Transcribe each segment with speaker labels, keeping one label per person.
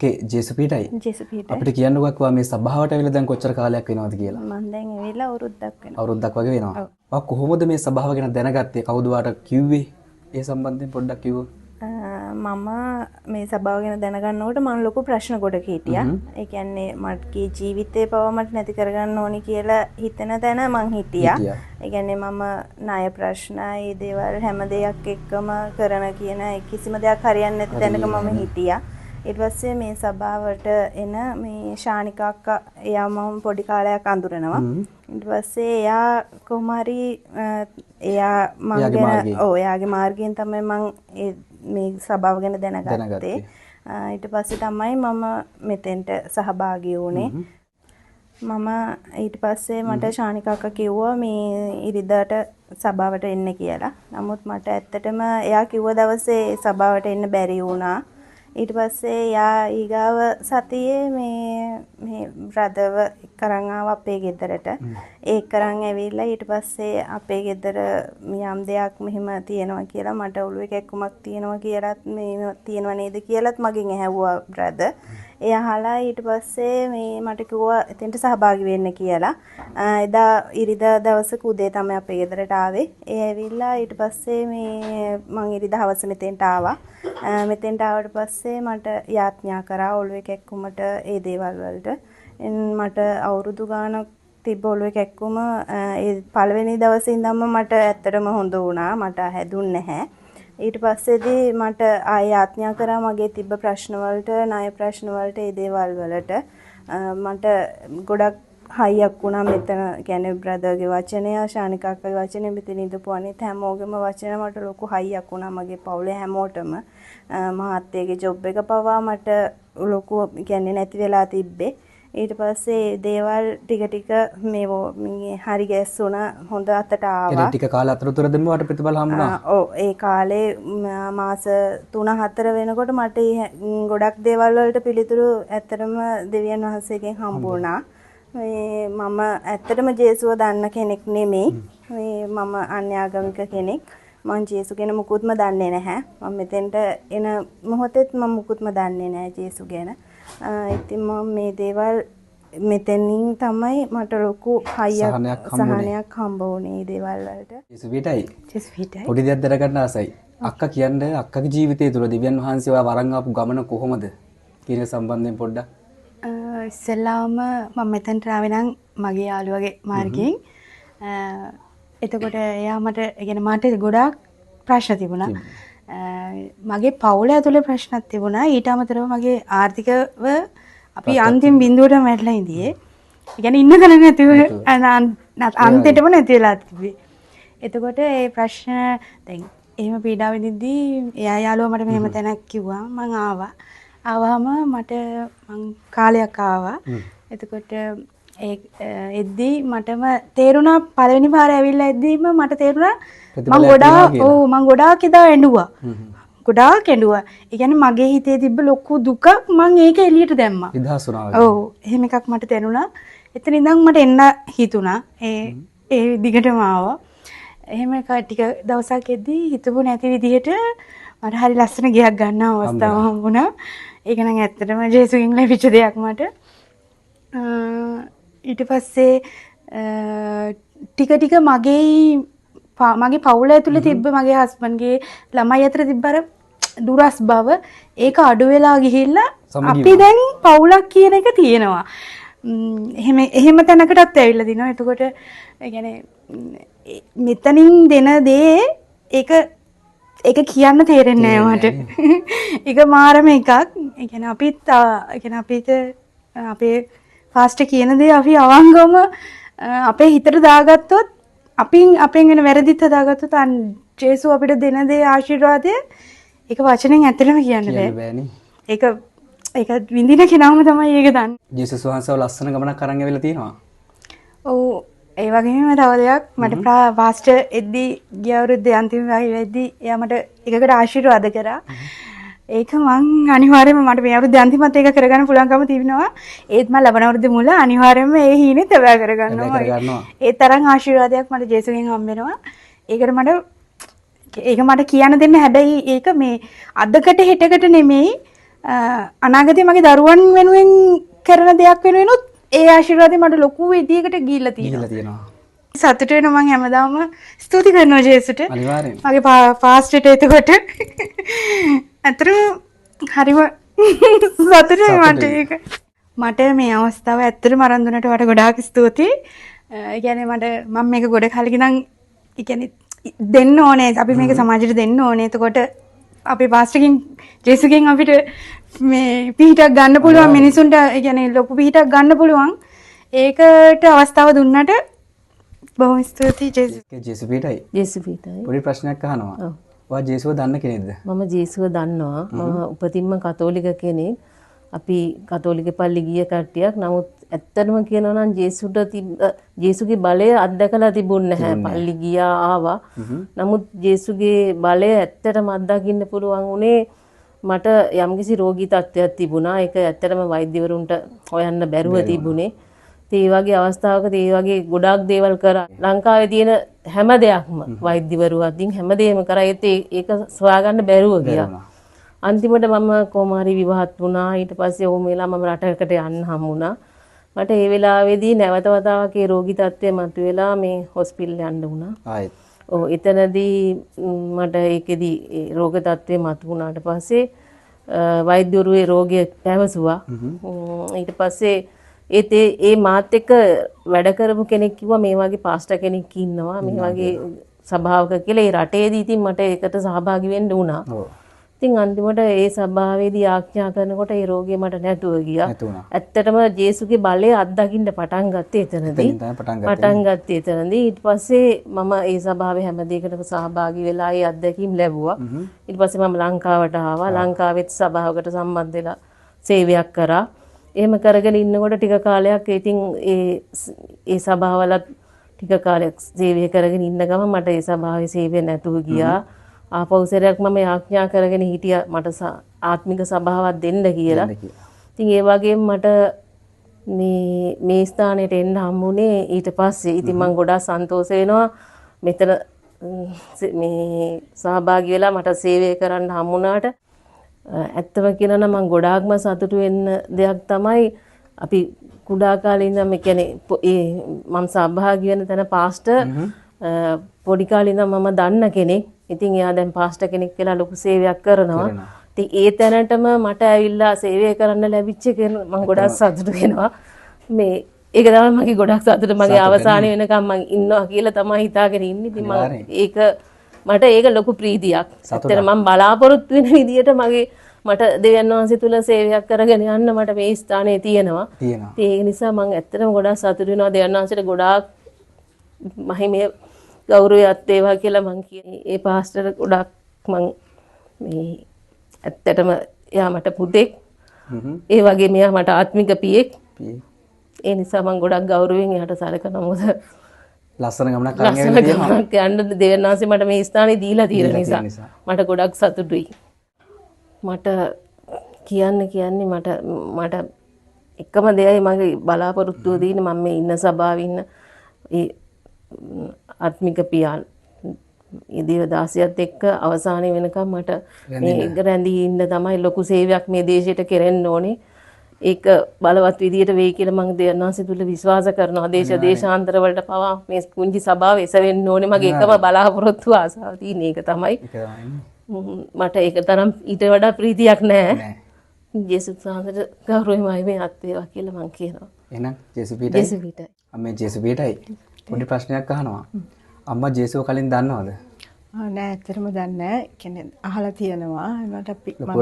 Speaker 1: ඔකේ ජේසු පීඨයි.
Speaker 2: ජේසු පීඨයි.
Speaker 1: අපිට කියන්නකෝ මේ සභාවට ඇවිල්ලා දැන් කොච්චර කාලයක් වෙනවද කියලා.
Speaker 2: මම දැන් ඇවිල්ලා අවුරුද්දක් වෙනවා.
Speaker 1: අවුරුද්දක් වගේ වෙනවා. ඔව්. කොහොමද මේ සභාව ගැන දැනගත්තේ? කවුද වාට කිව්වේ? ඒ සම්බන්ධයෙන් පොඩ්ඩක් කිව්වොත්.
Speaker 2: මම මේ සභාව ගැන දැනගන්නකොට මම ලොකු ප්‍රශ්න ගොඩක හිටියා. ඒ කියන්නේ මගේ ජීවිතේ පව මට නැති කරගන්න ඕනි කියලා හිතන තැන මං හිටියා. ඒ කියන්නේ මම ණය ප්‍රශ්න, ඒ දේවල් හැම දෙයක් එක්කම කරන කියන කිසිම දෙයක් හරියන්නේ නැති තැනක මම හිටියා. ඊට පස්සේ මේ සභාවට එන මේ ශානිකා අක්කා එයා මම පොඩි කාලයක් අඳුරනවා. ඊට පස්සේ එයා කොහොම හරි එයා මම ගැන එයාගේ මාර්ගයෙන් තමයි මම මේ සභාව ගැන දැනගත්තේ. ඊට පස්සේ තමයි මම මෙතෙන්ට සහභාගී වුණේ. මම ඊට පස්සේ මට ශානිකා අක්කා කිව්වා මේ ඉරිදාට සභාවට එන්න කියලා. නමුත් මට ඇත්තටම එයා කිව්ව දවසේ සභාවට එන්න බැරි වුණා. ඊට පස්සේ යා ඊගාව සතියේ මේ බ්‍රදර්ව කරන් ආව අපේ ගෙදරට. ඒක කරන් ඇවිල්ලා ඊට පස්සේ අපේ ගෙදර යම් දෙයක් මෙහෙම තියෙනවා කියලා මට ඔළුවේ කැක්කුමක් තියෙනවා කියලාත් මේ තියෙනව නේද කියලාත් මගෙන් ඇහුවා බ්‍රදර්. ඒ අහලා ඊට පස්සේ මේ මට කිව්වා එතෙන්ට සහභාගී වෙන්න කියලා. එදා ඉරිදා දවසක උදේ තමයි අපේ ගෙදරට ආවේ. ඒ ඇවිල්ලා ඊට පස්සේ මේ මං ඉරිදා හවස මෙතෙන්ට ආවා. මෙතෙන්ට ආවට පස්සේ මට යාඥා කරා ඔළුවේ කැක්කුමට ඒ දේවල් වලට. මට අවුරුදු ගාණක් තිබ්බ ඔළුවේ කැක්කුම ඒ පළවෙනි දවසේ ඉඳන්ම මට ඇත්තටම හොඳ වුණා. මට හැදුන්නේ නැහැ. ඊට පස්සේදී මට ආය යාඥා කරා මගේ තිබ්බ ප්‍රශ්න වලට, ණය ප්‍රශ්න වලට, ඒ දේවල් වලට මට ගොඩක් හයියක් වුණා මෙතන. කියන්නේ බ්‍රදර්ගේ වචනය, ශානිකා අක්කගේ වචනය, මෙතන ඉඳපු අනිත් හැමෝගෙම වචන මට ලොකු හයියක් වුණා. මගේ පවුලේ හැමෝටම මහත්තයාගේ ජොබ් එක පවා මට ලොකු කියන්නේ නැති වෙලා තිබ්බේ. ඊට පස්සේ දේවල් ටික ටික මේ හරි ගැස්සුණා. හොඳ අතට ආවා.
Speaker 1: ටික කාලයක් අතරතුරදම වට ප්‍රතිඵල හම්බුණා.
Speaker 2: ඔව් ඒ කාලේ මාස 3-4 වෙනකොට මට ගොඩක් දේවල් වලට පිළිතුරු ඇත්තටම දෙවියන් වහන්සේගෙන් හම්බුණා. මම ඇත්තටම ජේසුව දන්න කෙනෙක් නෙමෙයි. මම අන්‍යාගමික කෙනෙක්. මම ජේසු ගැන මුකුත්ම දන්නේ නැහැ. මම මෙතෙන්ට එන මොහොතේත් මම මුකුත්ම දන්නේ නැහැ ජේසු ගැන. ඉතින් මම මේ දේවල් මෙතනින් තමයි මට ලොකු සහනයක් හම්බ වුණේ මේ දේවල් වලට.
Speaker 1: ජේසු පිටයි.
Speaker 2: ජේසු පිටයි.
Speaker 1: පොඩි දෙයක් දැනගන්න ආසයි. අක්කා කියන්නේ අක්කගේ ජීවිතය තුළ දිව්‍යන් වහන්සේ ඔයා වරන් ආපු ගමන කොහොමද කියන සම්බන්ධයෙන් පොඩ්ඩක්.
Speaker 2: ඉස්සෙල්ලාම මම මෙතනට ආවේ නම් මගේ යාළුවගේ මාර්ගයෙන්. එතකොට එයා මට ගොඩාක් ප්‍රශ්න තිබුණා. මගේ පවුල ඇතුලේ ප්‍රශ්නක් තිබුණා. ඊට අමතරව මගේ ආර්ථිකව අපි අන්තිම බිඳුවට වැටලා ඉඳියේ. ඒ කියන්නේ ඉන්න තැන නැතිව අන්තිමටම නැති වෙලා තිබ්බේ. එතකොට ඒ ප්‍රශ්න දැන් එහෙම පීඩාව විඳිද්දී එයා යාළුවා මට මෙහෙම තැනක් කිව්වා. මං ආවා. ආවම මං කාලයක් ආවා. එතකොට එද්දී මටම තේරුණා පළවෙනි පාරේ ඇවිල්ලා එද්දීම මට තේරුණා මං ගොඩාක් එදා ඇඬුවා. ගොඩාක් ඇඬුවා. ඒ කියන්නේ මගේ හිතේ තිබ්බ ලොකු දුකක් මං ඒක එළියට දැම්මා.
Speaker 1: නිදහස් වුණා.
Speaker 2: ඔව් එහෙම එකක් මට දැනුණා. එතන ඉඳන් මට එන්න හිතුණා. ඒ දිගටම ආවා. එහෙම ටික දවසක් එද්දී හිතපු නැති විදිහට මට හරි ලස්සන ගයක් ගන්න අවස්ථාවක් හම්බුණා. ඒක නම් ඇත්තටම ජේසුගෙන් ලැබිච්ච දෙයක් මට. ඊට පස්සේ ටික ටික මගේ පවුල ඇතුලේ තිබ්බ මගේ හස්බන්ඩ්ගේ ළමයි අතර තිබ්බ අර දුරස් බව ඒක අඩු වෙලා ගිහිල්ලා අපි දැන් පවුලක් කියන එක තියෙනවා. එහෙම තැනකටත් ඇවිල්ලා දිනවා. එතකොට ඒ කියන්නේ මෙතනින් දෙන දේ ඒක කියන්න තේරෙන්නේ නැහැ මට. ඒක මාරම එකක්. ඒ කියන්නේ අපේ ෆාස්ට් කියන දේ අපි අවංගවම අපේ හිතට දාගත්තොත් අපෙන් වෙන වැරදිත් හදාගත්තොත් ජේසු අපිට දෙන දේ ආශිර්වාදය ඒක වචනෙන් ඇත්තටම කියන්න බෑ. ඒක විඳින කෙනාම තමයි ඒක දන්නේ.
Speaker 1: ජේසුස් වහන්සේව ලස්සන ගමනක් අරන් ඇවිල්ලා තියෙනවා.
Speaker 2: ඔව් ඒ වගේම තව දෙයක් මට ෆාස්ට් එද්දී ගිය අවුරුද්දේ අන්තිම වෙද්දී එයා මට එකකට ආශිර්වාද කරා. ඒක මං අනිවාර්යයෙන්ම මට මේ අවුරුද්දේ අන්තිමත් ඒක කරගන්න පුළුවන්කම තිබෙනවා. ඒත් මම ලබන අවුරුද්දේ මුල අනිවාර්යයෙන්ම ඒ හීනේ තබා කරගන්නවා. ඒ තරම් ආශිර්වාදයක් මට ජේසුගෙන් හම්බ වෙනවා. ඒක මට කියන්න දෙන්න හැබැයි ඒක මේ අදකට හෙටකට නෙමෙයි
Speaker 3: අනාගතේ මගේ දරුවන් වෙනුවෙන් කරන දෙයක් වෙනුවෙනුත් ඒ ආශිර්වාදය මට ලොකු විදියකට ගිහිල්ලා තියෙනවා. සතුට වෙනවා මම හැමදාම ස්තුති කරනවා ජේසුට.
Speaker 1: අනිවාර්යෙන්.
Speaker 3: මගේ ෆාස්ට් එක එතකොට අතරම හරිම සතුටුයි මට ඒක. මට මේ අවස්ථාව ඇත්තටම අරන් දුන්නට වට ගොඩාක් ස්තුතියි. ඒ කියන්නේ මම මේක ගොඩ කාලෙක ඉඳන් ඒ කියන්නේ දෙන්න ඕනේ. අපි මේක සමාජයට දෙන්න ඕනේ. එතකොට අපේ පාස්ටර්ගෙන් ජේසුගෙන් අපිට මේ පිහිටක් ගන්න පුළුවන් මිනිසුන්ට ඒ කියන්නේ ලොකු පිහිටක් ගන්න පුළුවන්. ඒකට අවස්ථාව දුන්නට බොහොම ස්තුතියි ජේසු.
Speaker 1: ජේසු පිටයි.
Speaker 4: ජේසු පිටයි.
Speaker 1: පොඩි ප්‍රශ්නයක් අහනවා. ඔයා ජේසුව දන්න කෙනෙක්ද?
Speaker 4: මම ජේසුව දන්නවා. මම උපතින්ම කතෝලික කෙනෙක්. අපි කතෝලික පල්ලි ගිය කට්ටියක්. නමුත් ඇත්තටම කියනවා නම් ජේසුගේ බලය අත්දකලා තිබුණේ නැහැ. පල්ලි ගියා ආවා. නමුත් ජේසුගේ බලය ඇත්තටම අත්දකින්න පුළුවන් උනේ මට යම්කිසි රෝගී තත්ත්වයක් තිබුණා. ඒක ඇත්තටම වෛද්‍යවරුන්ට හොයන්න බැරුව තිබුණේ. ඒ වගේ අවස්ථාවකදී ඒ වගේ ගොඩාක් දේවල් කරා. ලංකාවේ තියෙන හැම දෙයක්ම වෛද්‍යවරු අතින් හැමදේම කරා. ඒක සොයාගන්න බැරුව ගියා. අන්තිමට මම කොමාරි විවාහත් වුණා. ඊට පස්සේ ඕම වෙලා මම රටකට යන්න හම්බුණා. මට ඒ වෙලාවේදී නැවත වතාවක් ඒ රෝගී තත්ත්වය මතුවෙලා මේ හොස්පිටල් යන්න වුණා.
Speaker 1: ආයෙත්.
Speaker 4: ඔව් එතනදී මට ඒකෙදි රෝග තත්ත්වය මතුවුණාට පස්සේ වෛද්‍යවරු ඒ රෝගය පැවසුවා. ඊට පස්සේ ඒ මාත් එක්ක වැඩ කරපු කෙනෙක් කිව්වා මේ වගේ පාස්ටර් කෙනෙක් ඉන්නවා මේ වගේ සභාවක කියලා. ඒ රටේදී ඉතින් මට ඒකට සහභාගී වෙන්න වුණා. ඉතින් අන්තිමට ඒ සභාවේදී ආඥා කරනකොට ඒ රෝගය මට නැතුව ගියා. ඇත්තටම ජේසුගේ බලය අත්දකින්න පටන් ගත්තේ එතනදී. ඊට පස්සේ මම ඒ සභාවේ හැම දෙයකටම සහභාගී වෙලා ඒ අත්දැකීම් ලැබුවා. ඊට පස්සේ මම ලංකාවට ආවා. ලංකාවෙත් සභාවකට සම්බන්ධ වෙලා සේවයක් කරා. එහෙම කරගෙන ඉන්නකොට ටික කාලයක් ඉතින් ඒ සභාවලත් ටික කාලයක් සේවය කරගෙන ඉන්න ගම මට ඒ සභාවේ සේවය නැතුව ගියා. ආපෞසරයක් මම ආඥා කරගෙන හිටියා මට ආත්මික සභාවක් දෙන්න කියලා. ඉතින් ඒ වගේම මට මේ ස්ථානෙට එන්න හම්බුනේ ඊට පස්සේ. ඉතින් මම ගොඩාක් සන්තෝෂ වෙනවා මෙතන මේ සහභාගී වෙලා මට සේවය කරන්න හම්බුණාට. ඇත්තම කියනවා නම් මම ගොඩාක්ම සතුටු වෙන්න දෙයක් තමයි අපි කුඩා කාලේ ඉඳන් මේ කියන්නේ මම සහභාගී වෙන තැන පාස්ටර් පොඩි කාලේ ඉඳන් මම දන්න කෙනෙක්. ඉතින් එයා දැන් පාස්ටර් කෙනෙක් කියලා ලොකු සේවයක් කරනවා. ඉතින් ඒ තැනටම මට ඇවිල්ලා සේවය කරන්න ලැබිච්ච එක මම ගොඩාක් සතුටු වෙනවා. මේ ඒක තමයි මගේ ගොඩාක් සතුට. මගේ අවසානයේ වෙනකම් මම ඉන්නවා කියලා තමයි හිතාගෙන ඉන්නේ. ඉතින් මට ඒක ලොකු ප්‍රීතියක්. ඇත්තට මම බලාපොරොත්තු වෙන විදියට මට දෙවියන් වහන්සේ තුල සේවයක් කරගෙන යන්න මට මේ ස්ථානයේ තියෙනවා. ඒක නිසා මම ඇත්තටම ගොඩාක් සතුටු වෙනවා. දෙවියන් වහන්සේට ගොඩාක් මහිමය ගෞරවයක් වේවා කියලා මම කියන්නේ. ඒ පාස්ටර් ගොඩාක් මම මේ ඇත්තටම එයා මට පුතෙක්. ඒ වගේ මෙයා මට ආත්මික පියෙක්. ඒ නිසා මම ගොඩක් ගෞරවයෙන් එයාට සැලකනවා. මොකද
Speaker 1: ලස්සන ගමනක්
Speaker 4: යන්න දෙවියන් වහන්සේ මට මේ ස්ථානේ දීලා තියෙන නිසා මට ගොඩක් සතුටුයි. මට කියන්නේ මට එකම දෙයයි මගේ බලාපොරොත්තුව දෙන්නේ මම මේ ඉන්න සභාවේ ඉන්න ඒ ආත්මික පියාන් ඒ දේවදාසියත් එක්ක අවසානයේ වෙනකම් මට මේ රැඳී ඉන්න තමයි ලොකු සේවයක් මේ දේශයට කෙරෙන්න ඕනේ. ඒක බලවත් විදියට වෙයි කියලා මම දෙවියන්වහන්සේ තුල විශ්වාස කරනවා. දේශාන්තර වලට පවා මේ කුංචි සභාව එසවෙන්න ඕනේ. මගේ එකම බලාපොරොත්තු ආසාව තියෙන එක තමයි. මට ඒක තරම් ඊට වඩා ප්‍රීතියක් නැහැ. ජේසුස් වහන්සේට ගෞරවයමයි මේ අත් වේවා කියලා මම කියනවා.
Speaker 1: එහෙනම් ජේසු පිටයි. අම්මේ ජේසු පිටයි. පොඩි ප්‍රශ්නයක් අහනවා. අම්මා ජේසුව කලින් දන්නවද?
Speaker 3: නෑ ඇත්තටම දන්නේ නෑ. කියන්නේ අහලා තියෙනවා. ඒකට අපි මම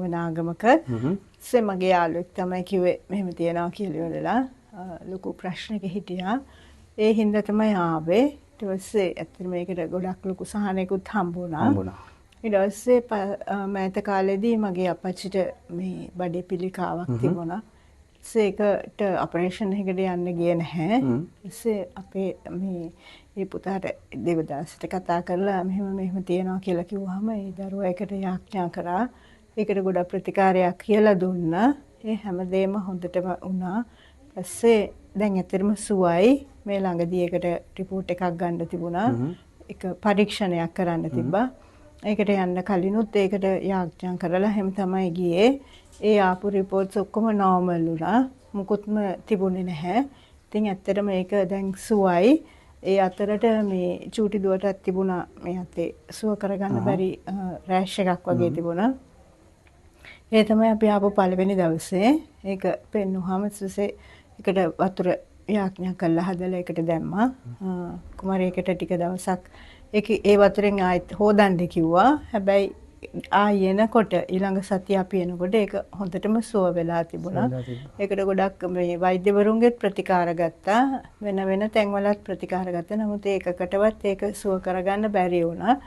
Speaker 3: වන ආගමක මගේ යාළුවෙක් තමයි කිව්වේ මෙහෙම තියනවා කියලා ඉවරලා ලොකු ප්‍රශ්නක හිටියා. ඒ හින්දා තමයි ආවේ. ඊට පස්සේ ඇත්තට මේකට ගොඩක් ලොකු සහනයකුත් හම්බුණා. ඊට පස්සේ මෑත කාලේදී මගේ අපච්චිට මේ බඩේ පිළිකාවක් තිබුණා. ඒකට ඔපරේෂන් එකකට යන්න ගියේ නැහැ. ඊස්සේ අපේ මේ පුතාට දේවදාසට කතා කරලා මෙහෙම තියනවා කියලා කිව්වහම ඒ දරුවා එකට යාඥා කරා. ඒකට ගොඩක් ප්‍රතිකාරයක් කියලා දුන්නා. ඒ හැමදේම හොඳටම වුණා. ඊපස්සේ දැන් ඇත්තටම සුවයි. මේ ළඟදී ඒකට රිපෝට් එකක් ගන්න තිබුණා. ඒක පරීක්ෂණයක් කරන්න තිබ්බා. ඒකට යන්න කලිනුත් ඒකට යාඥා කරලා හැම තමයි ගියේ. ඒ ආපු රිපෝට්ස් ඔක්කොම නෝමල් වුණා. මුකුත්ම තිබුණේ නැහැ. ඉතින් ඇත්තටම ඒක දැන් සුවයි. ඒ අතරට මේ චූටි දුවටත් තිබුණා මේ අතේ සුව කරගන්න බැරි රෑෂ් එකක් වගේ තිබුණා. ඒ තමයි අපි ආපු පළවෙනි දවසේ. ඒක පෙන්නුවාම සුසේ එකට වතුර යාඥා කළා හදලා ඒකට දැම්මා. කුමාරයකට ටික දවසක් ඒ වතුරෙන් ආයෙත් හොදන්න කිව්වා. හැබැයි ආයෙ එනකොට ඊළඟ සතිය අපි එනකොට ඒක හොඳටම සුව වෙලා තිබුණා. ඒකට ගොඩක් මේ වෛද්‍යවරුන්ගෙත් ප්‍රතිකාර ගත්තා. වෙන වෙන තැන්වලත් ප්‍රතිකාර ගත්තා. නමුත් ඒකකටවත් ඒක සුව කරගන්න බැරි වුණා.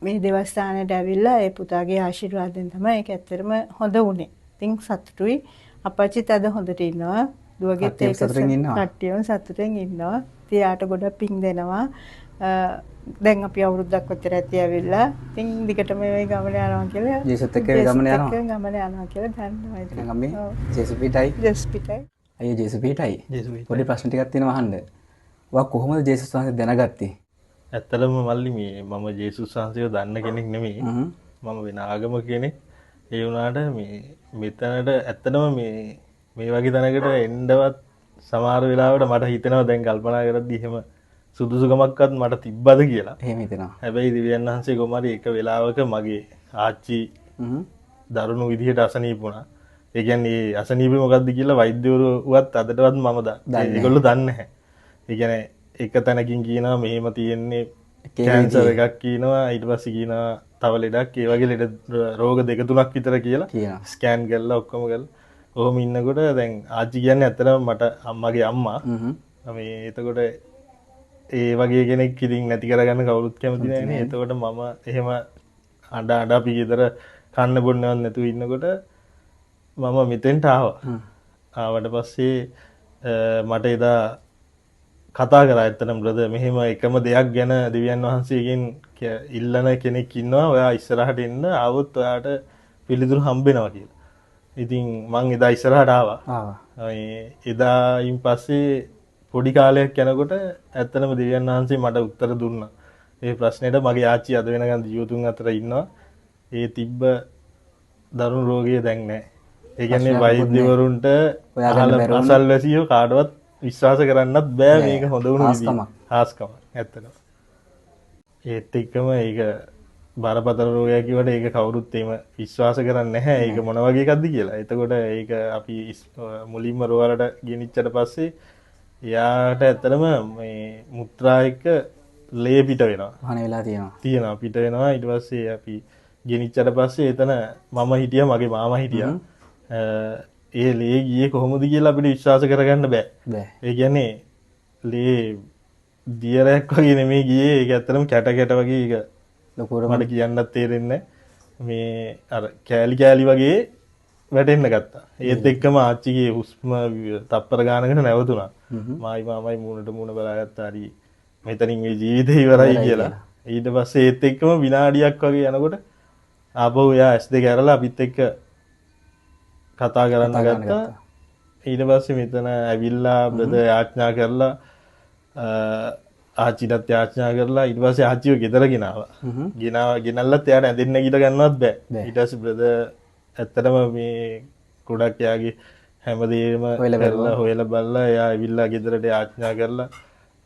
Speaker 3: මේ දේවස්ථානයට ඇවිල්ලා ඒ පුතාගේ ආශිර්වාදයෙන් තමයි ඒක ඇත්තටම හොඳ වුණේ. ඉතින් සතුටුයි. අපච්චිත් අද හොඳට ඉන්නවා. දුවගෙත් ඒක කට්ටියම සතුටෙන් ඉන්නවා. තියාට ගොඩක් පිං දෙනවා. දැන් අපි අවුරුද්දක් විතර ඇති ඇවිල්ලා ඉතින් දිගටම මේ ගමන යනවා කියලා
Speaker 1: ජේසුත් එක්ක ගමන යනවා
Speaker 3: කියලා දන්නවා ඉතින්
Speaker 1: දැන් අපි ජේසුපිටයි අයියෝ ජේසුපිටයි පොඩි ප්‍රශ්න ටිකක් තියෙනවා අහන්න. ඔයා කොහොමද ජේසුස් වහන්සේ දැනගත්තේ?
Speaker 5: ඇත්තටම මල්ලි මේ මම ජේසුස් වහන්සේව දන්න කෙනෙක් නෙමෙයි. මම වෙන ආගම කෙනෙක්. ඒ වුණාට මේ මෙතනට ඇත්තටම මේ වගේ තැනකට එන්නවත් සමහර වෙලාවට මට හිතෙනවා දැන් කල්පනා කරද්දී එහෙම සුදුසුකමක්වත් මට තිබ්බද කියලා.
Speaker 1: එහෙම හිතෙනවා.
Speaker 5: හැබැයි දිව්‍යන් වහන්සේ කොහමරි එක වෙලාවක මගේ ආච්චි දරුණු විදිහට අසනීප වුණා. ඒ කියන්නේ අසනීපේ මොකද්ද කියලා වෛද්‍යවරුවත් අදටවත් මම ඒගොල්ලෝ දන්නේ නැහැ. ඒ කියන්නේ එක තැනකින් කියනවා මෙහෙම තියෙන්නේ කැන්සර් එකක් කියනවා ඊට පස්සේ කියනවා තව ලෙඩක් ඒ වගේ ලෙඩ රෝග දෙක තුනක් විතර කියලා ස්කෑන් කරලා ඔක්කොම කරලා ඔහොම ඉන්නකොට දැන් ආච්චි කියන්නේ ඇත්තටම මට අම්මගේ අම්මා. මේ එතකොට ඒ වගේ කෙනෙක් ඉතින් නැති කරගන්න කවුරුත් කැමති නැහැ නේ. එතකොට මම එහෙම අඬ අපි ගෙදර කන්න බොන්නවත් නැතුව ඉන්නකොට මම මෙතෙන්ට ආවා. ආවට පස්සේ මට එදා කතා කරා ඇත්තටම බ්‍රදර් මෙහෙම එකම දෙයක් ගැන දිව්‍යන් වහන්සේගෙන් ඉල්ලන කෙනෙක් ඉන්නවා. ඔයා ඉස්සරහට එන්න ආවොත් ඔයාට පිළිතුරු හම්බෙනවා කියලා. ඉතින් මං එදා ඉස්සරහට ආවා. එදායින් පස්සේ පොඩි කාලයක් යනකොට ඇත්තටම දෙවියන් වහන්සේ මට උත්තර දුන්නා. ඒ ප්‍රශ්නෙට මගේ ආච්චි අද වෙනකන් ජීවතුන් අතර ඉන්නවා. ඒ තිබ්බ දරුණු රෝගය දැන් නැහැ. ඒ කියන්නේ වෛද්‍යවරුන්ට අසල්වැසියෝ කාටවත් විශ්වාස කරන්නත් බෑ මේක හොඳ වුණු විදිහ. හාස්කම. ඇත්තටම. ඒත් එක්කම ඒක බරපතල රෝගයක් කිව්වට ඒක කවුරුත් එහෙම විශ්වාස කරන්නේ නැහැ. ඒක මොන වගේ එකක්ද කියලා. එතකොට ඒක අපි මුලින්ම රෝවලට ගෙනිච්චට පස්සේ එයාට ඇත්තටම මේ මුත්‍රා එක්ක ලේ පිට වෙනවා.
Speaker 1: වහන වෙලා
Speaker 5: තියෙනවා පිට වෙනවා. ඊට පස්සේ අපි ගෙනිච්චට පස්සේ එතන මම හිටියා මගේ මාමා හිටියා. ඒ ලේ ගියේ කොහොමද කියලා අපිට විශ්වාස කරගන්න බෑ. ඒ කියන්නේ ලේ දියරයක් වගේ නෙමෙයි ගියේ. ඒක ඇත්තටම කැට වගේ ඒක ලොකුවට මට කියන්නත් තේරෙන්නේ මේ අර කෑලි වගේ වැටෙන්න ගත්තා. ඒත් එක්කම ආච්චිගේ හුස්ම තප්පර ගානකට නැවතුණා. මාමයි මූණට මූණ බලාගත්තා හරි මෙතනින් මේ ජීවිතේ ඉවරයි කියලා. ඊට පස්සේ ඒත් එක්කම විනාඩියක් වගේ යනකොට ආපහු එයා S2 ඇරලා අපිත් එක්ක කතා කරන්න ගත්තා. ඊට පස්සේ මෙතන ඇවිල්ලා බ්‍රදර් යාඥා කරලා ආච්චිටත් යාඥා කරලා ඊට පස්සේ ආච්චිව ගෙදර ගෙනාවා. ගෙනල්ලත් එයාට ඇඳෙන්න නැගිට ගන්නවත් බෑ. ඊට පස්සේ බ්‍රදර් ඇත්තටම මේ ගොඩක් එයාගේ හැමදේම හොයලා බලලා එයා ඇවිල්ලා ගෙදරට යාඥා කරලා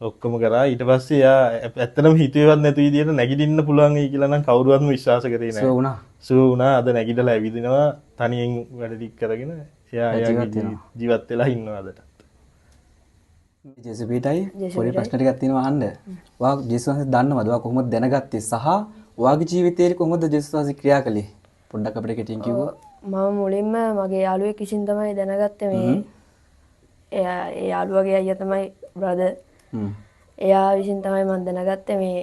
Speaker 5: ඔක්කොම කරා. ඊට පස්සේ එයා ඇත්තටම හිතුවේවත් නැති විදිහට නැගිටින්න පුළුවන් වෙයි කියලා නම් කවුරුවත්ම විශ්වාස කරේ නැහැ. සුව වුණා. අද නැගිටලා ඇවිදිනවා තනියෙන් වැඩ ටික කරගෙන එයා ජීවත් වෙලා ඉන්නවා අදට.
Speaker 1: ජේසුපිටයි පොඩි ප්‍රශ්න ටිකක් තියෙනවා අහන්න. ඔයා ජේසුස් වහන්සේ දන්නවද? ඔයා කොහොමද දැනගත්තේ? සහ ඔයාගේ ජීවිතේ කොහොමද ජේසුස් වහන්සේ ක්‍රියා කළේ? පොඩ්ඩක් අපිට කෙටියෙන් කිව්වොත්.
Speaker 6: මම මුලින්ම මගේ යාළුවෙක් විසින් තමයි දැනගත්තේ මේ ඒ යාළුවගේ අයියා තමයි බ්‍රදර්. එයා විසින් තමයි මම දැනගත්තේ මේ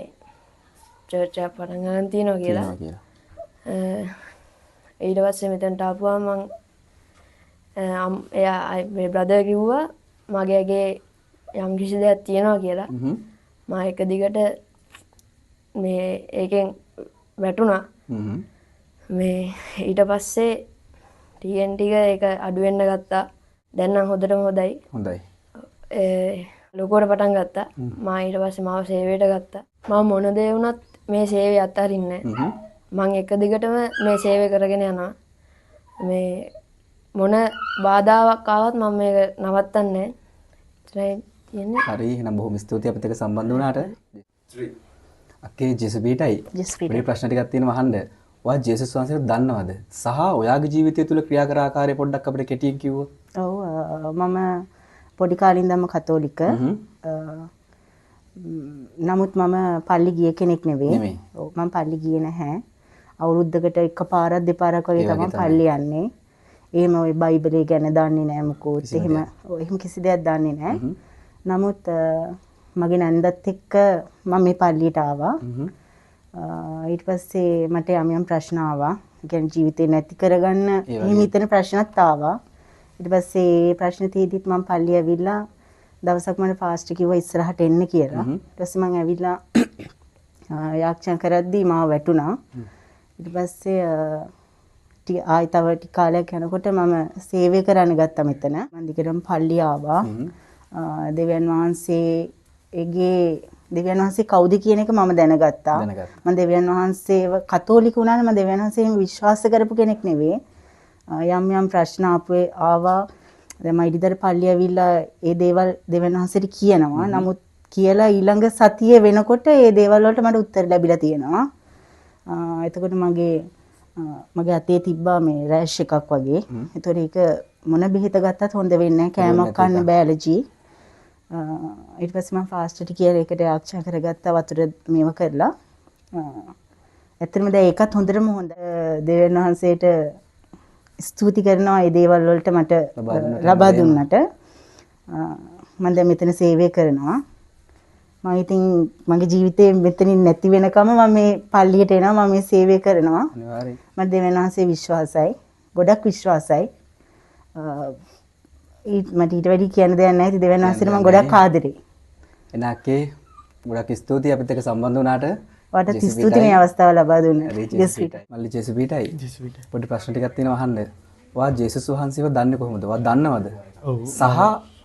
Speaker 6: චර්ච් එක පටන් ගන්න තියෙනවා කියලා. ඊට පස්සේ මෙතනට ආපුවාම මම එයා මේ බ්‍රදර් කිව්වා මගේගේ යම් කිසි දෙයක් තියෙනවා කියලා. මම එක දිගට මේ ඒකෙන් වැටුණා. මේ ඊට පස්සේ ටිකෙන් ටික ඒක අඩු වෙන්න ගත්තා. දැන් නම් හොඳටම හොඳයි. ලොකුවට පටන් ගත්තා. මම ඊට පස්සේ මාව සේවයට ගත්තා. මම මොන දේ වුණත් මේ සේවය අත්හරින්නේ නැහැ. මම එක දිගටම මේ සේවය කරගෙන යනවා. මේ මොන බාධාවක් ආවත් මම මේක නවත්තන්නේ නැහැ. තියෙන්නේ.
Speaker 1: හරි එහෙනම් බොහොම ස්තුතියි අපිත් එක්ක සම්බන්ධ වුණාට. අක්කේ ජෙසුබීටයි. පොඩි ප්‍රශ්න ටිකක් තියෙනවා අහන්න. ඔයා ජේසුස් වහන්සේව දන්නවද? සහ ඔයාගේ ජීවිතය තුළ ක්‍රියා කර ආකාරය පොඩ්ඩක් අපිට කෙටියෙන් කිව්වොත්.
Speaker 7: ඔව් මම පොඩි කාලේ ඉඳන්ම කතෝලික. නමුත් මම පල්ලි ගිය කෙනෙක් නෙවෙයි. ඔව් මම පල්ලි ගියේ නැහැ. අවුරුද්දකට එකපාරක් දෙපාරක් වගේ තමයි පල්ලි යන්නේ. එහෙම ওই බයිබලේ ගැන දන්නේ නැහැ මොකෝත්. එහෙම කිසි දෙයක් දන්නේ නැහැ. නමුත් මගේ නැන්දත් එක්ක මම මේ පල්ලියට ආවා. ඊට පස්සේ මට යම් ප්‍රශ්න ආවා. ඒ කියන්නේ ජීවිතේ නැති කරගන්න එහෙම හිතන ප්‍රශ්නත් ආවා. ඊට පස්සේ ප්‍රශ්න තියෙද්දිත් මම පල්ලිය ඇවිල්ලා දවසක් මට ෆාස්ට් කිව්වා ඉස්සරහට එන්න කියලා. ඊට පස්සේ මම ඇවිල්ලා යාක්ෂා කරද්දී මාව වැටුණා. ඊට පස්සේ ආයි තව ටික කාලයක් යනකොට මම සේවය කරන්න ගත්තා මෙතන. මම දිගටම පල්ලිය ආවා. දෙවියන් වහන්සේ කවුද කියන එක මම දැනගත්තා. මම දෙවියන් වහන්සේව කතෝලික වුණාට මම දෙවියන් වහන්සේම විශ්වාස කරපු කෙනෙක් නෙවෙයි. යම් ප්‍රශ්න ආවා. දැන් මම ඉදිරියට පල්ලිය ඇවිල්ලා ඒ දේවල් දෙවියන් වහන්සේට කියනවා. නමුත් කියලා ඊළඟ සතියේ වෙනකොට ඒ දේවල් වලට මට උත්තර ලැබිලා තියෙනවා. එතකොට මගේ අතේ තිබ්බා මේ රෑෂ් එකක් වගේ. ඒතකොට ඒක මොන බෙහෙත ගත්තත් හොඳ වෙන්නේ නැහැ. කෑමක් කන්න බෑ ඇලර්ජි. ඊට පස්සේ මම ෆාස්ට් කියලා ඒකට ආක්ෂා කරගත්තා වතුර මේව කරලා. ඇත්තටම දැන් ඒකත් හොඳටම හොඳ. දෙවියන් වහන්සේට ස්තුති කරනවා මේ දේවල් වලට මට ලබා දුන්නට. මම දැන් මෙතන සේවය කරනවා. මම ඉතින් මගේ ජීවිතේ මෙතනින් නැති වෙනකම මම මේ පල්ලියට එනවා. මම මේ සේවය කරනවා. අනිවාර්යයෙන්. මම දෙවියන් වහන්සේ විශ්වාසයි. ගොඩක් විශ්වාසයි. මට ඊට වැඩි කියන්න දෙයක් නැහැ. ඉතින් දෙවියන් වහන්සේට මම ගොඩක් ආදරෙයි.
Speaker 1: එනකේ ගොඩක් ස්තුතියි අපිත් එක්ක සම්බන්ධ වුණාට.
Speaker 7: ඔයාලට ස්තුතියි මේ අවස්ථාව ලබා දුන්නාට. ජෙසුපීටයි.
Speaker 1: මල්ලි ජෙසුපීටයි. පොඩි ප්‍රශ්න ටිකක් තියෙනවා අහන්න. ඔයා ජේසුස් වහන්සේව දන්නේ කොහොමද? ඔයා දන්නවද? ඔව්. සහ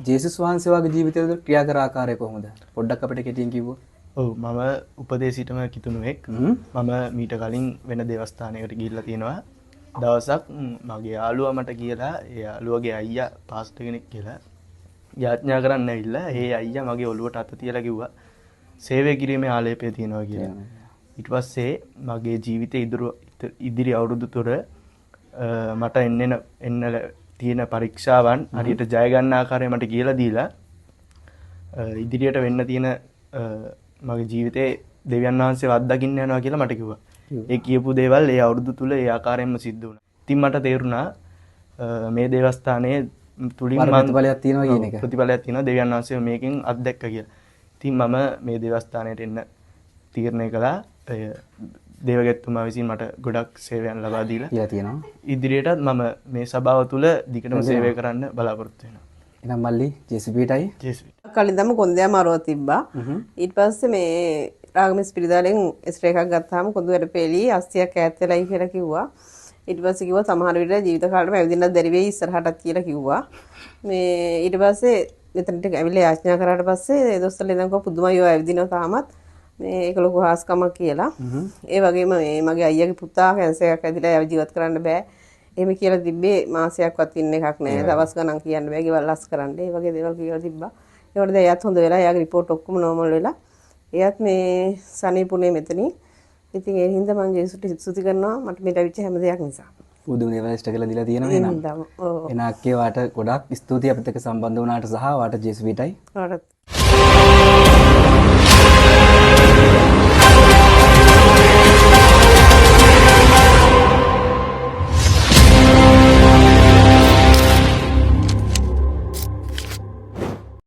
Speaker 1: ජේසුස් වහන්සේ වගේ ජීවිතය තුළ ක්‍රියා කර ආකාරය කොහොමද? පොඩ්ඩක් අපිට කෙටියෙන් කිව්වොත්.
Speaker 5: ඔව් මම උපදේශිතම කිතුණුවෙක්. මම මීට කලින් වෙන දේවස්ථානයකට ගිහිල්ලා තියෙනවා. දවසක් මගේ යාළුවා මට කියලා ඒ යාළුවගේ අයියා පාස්ටර් කෙනෙක් කියලා යාඥා කරන්න ඇවිල්ලා ඒ අයියා මගේ ඔළුවට අත තියලා කිව්වා සේවය කිරීමේ ආලේපය තියෙනවා කියලා. ඊට පස්සේ මගේ ජීවිතේ ඉදිරි අවුරුදු තුර මට එන්න තියෙන පරීක්ෂාවන් හරියට ජය ගන්න ආකාරය මට කියලා දීලා ඉදිරියට වෙන්න තියෙන මගේ ජීවිතේ දෙවියන් වහන්සේව අත්දකින්න යනවා කියලා මට කිව්වා. ඒ කියපු දේවල් ඒ අවුරුදු තුල ඒ ආකාරයෙන්ම සිද්ධ වුණා. ඉතින් මට තේරුණා මේ දේවස්ථානයේ තුලින්
Speaker 1: ප්‍රතිඵලයක් තියෙනවා කියන එක.
Speaker 5: ප්‍රතිඵලයක් තියෙනවා දෙවියන් වහන්සේ මේකෙන් අත්දැක්ක කියලා. ඉතින් මම මේ දේවස්ථානයට එන්න තීරණය කළා. දේවගැත්තුමා විසින් මට ගොඩක් සේවයන් ලබා දීලා
Speaker 1: තියෙනවා.
Speaker 5: ඉදිරියටත් මම මේ සභාව තුල දිගටම සේවය කරන්න බලාපොරොත්තු වෙනවා.
Speaker 1: එහෙනම් මල්ලි ජෙසුපීටයි.
Speaker 5: ජෙසුපීට.
Speaker 8: කලින්දම කොන්දේ අමාරුව තිබ්බා. ඊට පස්සේ මේ රාගමිස් පිරිදාලෙන් එක්ස්රේ එකක් ගත්තාම කොඳු වැඩ පෙළි 80ක් ඈත් වෙලයි කියලා කිව්වා. ඊට පස්සේ කිව්වා සමහර විට ජීවිත කාලෙම ඇවිදින්නත් බැරි වෙයි ඉස්සරහටත් කියලා කිව්වා. මේ ඊට පස්සේ මෙතනට ඇවිල්ලා යාඥා කරාට පස්සේ දොස්තරලා ඉඳන් කිව්වා පුදුමයි ඔය ඇවිදිනවා තාමත්. මේ ඒක ලොකු හාස්කමක් කියලා. ඒ වගේම මේ මගේ අයියාගේ පුතා කැන්සර් එකක් ඇදිලා ජීවත් කරන්න බෑ. එහෙම කියලා තිබ්බේ මාසයක්වත් ඉන්න එකක් නෑ. දවස් ගණන් කියන්න බෑ. ගෙවල් ලස් කරන්න. ඒ වගේ දේවල් කියලා තිබ්බා. ඒකට දැන් එයාත් හොඳ වෙලා එයාගේ රිපෝට් ඔක්කොම නෝමල් වෙලා එයාත් මේ සනීපුනේ මෙතනින්. ඉතින් ඒ හින්දා මම ජේසුස්ට ස්තුති කරනවා මට මේ ලැබිච්ච හැම දෙයක් නිසා.
Speaker 1: පුදුම දේවල් ඉෂ්ට කරලා දීලා තියෙනවා එහෙනම්. එනක්කේ වාට ගොඩක් ස්තුතියි අපිත් එක්ක සම්බන්ධ වුණාට සහ වාට ජේසුස්ටයි.